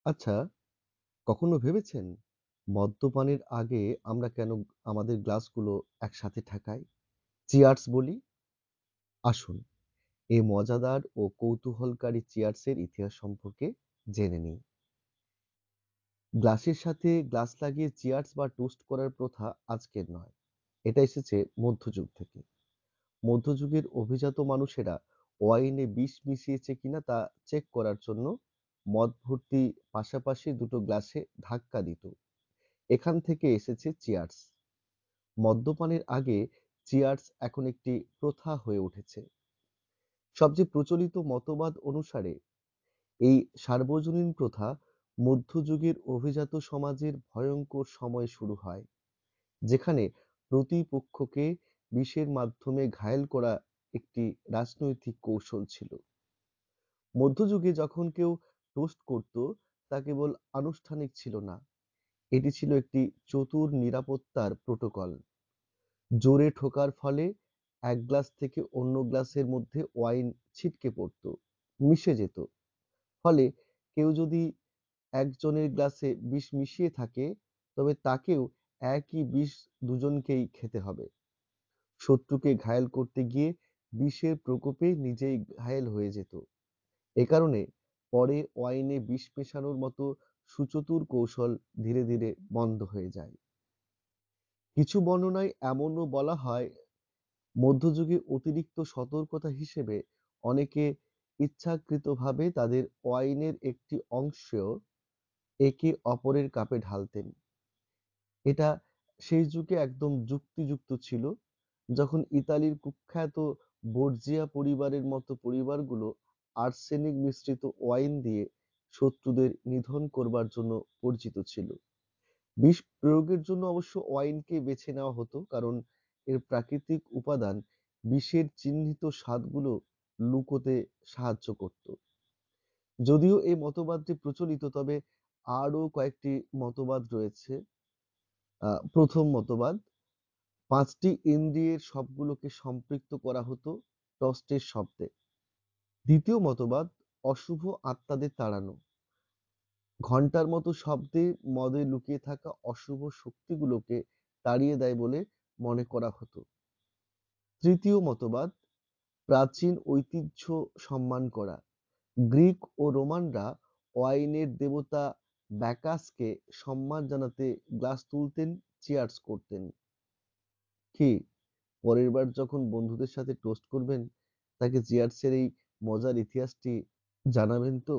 আচ্ছা, কখনো ভেবেছেন মদ্যপানের আগে আমরা কেন আমাদের গ্লাসগুলো একসাথে ঠেকাই? চিয়ার্স বলি? আসুন, এই মজাদার ও কৌতূহলকারী চিয়ার্সের ইতিহাস সম্পর্কে জেনে নিই। গ্লাসের সাথে গ্লাস লাগিয়ে চিয়ার্স বা টোস্ট করার প্রথা আজকের নয়। এটা এসেছে মধ্যযুগ থেকে। মধ্যযুগের অভিজাত মানুষেরা ওয়াইনে বিষ মিশিয়েছে কিনা তা চেক করার জন্য মদ ভর্তি পাশাপাশি দুটো গ্লাসে ধাক্কা দিত। এখান থেকে এসেছে চিয়ার্স। মদ্যপানের আগে চিয়ার্স এখন একটি প্রথা হয়ে উঠেছে। সবচেয়ে প্রচলিত মতবাদ অনুসারে এই সার্বজনীন প্রথা মধ্যযুগের অভিজাত সমাজের ভয়ঙ্কর সময়ে শুরু হয়, যেখানে প্রতিপক্ষকে বিষের মাধ্যমে ঘায়েল করা একটি রাজনৈতিক কৌশল ছিল। মধ্যযুগে যখন কেউ টোস্ট করত, তা কেবল আনুষ্ঠানিক ছিল না, এটি ছিল একটি চতুর নিরাপত্তার প্রোটোকল। জোরে ঠোকার ফলে এক গ্লাস থেকে অন্য গ্লাসের মধ্যে ওয়াইন ছিটকে পড়তো, মিশে যেত। ফলে কেউ যদি একজনের গ্লাসে বিষ মিশিয়ে থাকে, তবে তাকেও একই বিষ দুজনকেই খেতে হবে। শত্রুকে ঘায়েল করতে গিয়ে বিষের প্রকোপে নিজেই ঘায়েল হয়ে যেত। এ কারণে পরে ওয়াইনে বিষ মেশানোর মতো সুচতুর কৌশল ধীরে ধীরে বন্ধ হয়ে যায়। কিছু বর্ণনায় এমনও বলা হয়, মধ্যযুগে অতিরিক্ত সতর্কতা হিসেবে অনেকে ইচ্ছাকৃতভাবে তাদের ওয়াইনের একটি অংশ একে অপরের কাপে ঢালতেন। এটা সেই যুগে একদম যুক্তিযুক্ত ছিল, যখন ইতালির কুখ্যাত বর্জিয়া পরিবারের মতো পরিবারগুলো আর্সেনিক মিশ্রিত ওয়াইন দিয়ে শত্রুদের নিধন করবার জন্য পরিচিত ছিল। বিষ প্রয়োগের জন্য অবশ্য ওয়াইনকে বেছে নেওয়া হতো, কারণ এর প্রাকৃতিক উপাদান বিষের চিহ্নিত স্বাদগুলো লুকোতে সাহায্য করত। যদিও এই মতবাদটি প্রচলিত, তবে আরো কয়েকটি মতবাদ রয়েছে। প্রথম মতবাদ, পাঁচটি ইন্দ্রিয়ের সবগুলোকে সম্পৃক্ত করা হতো টস্টের শব্দে। দ্বিতীয় মতবাদ, অশুভ আত্মাদের তাড়ানো। ঘণ্টার মতো শব্দে মদে লুকিয়ে থাকা অশুভ শক্তিগুলোকে তাড়িয়ে দেয় বলে মনে করা হতো। তৃতীয় মতবাদ, প্রাচীন ঐতিহ্য সম্মান করা। গ্রিক ও রোমানরা ওয়াইনের দেবতা ব্যাকাসকে সম্মান জানাতে গ্লাস তুলতেন, চিয়ার্স করতেন। কি পরের বার যখন বন্ধুদের সাথে টোস্ট করবেন, তাকে চিয়ার্সের এই মজার ইতিহাসটি জানাবেন তো?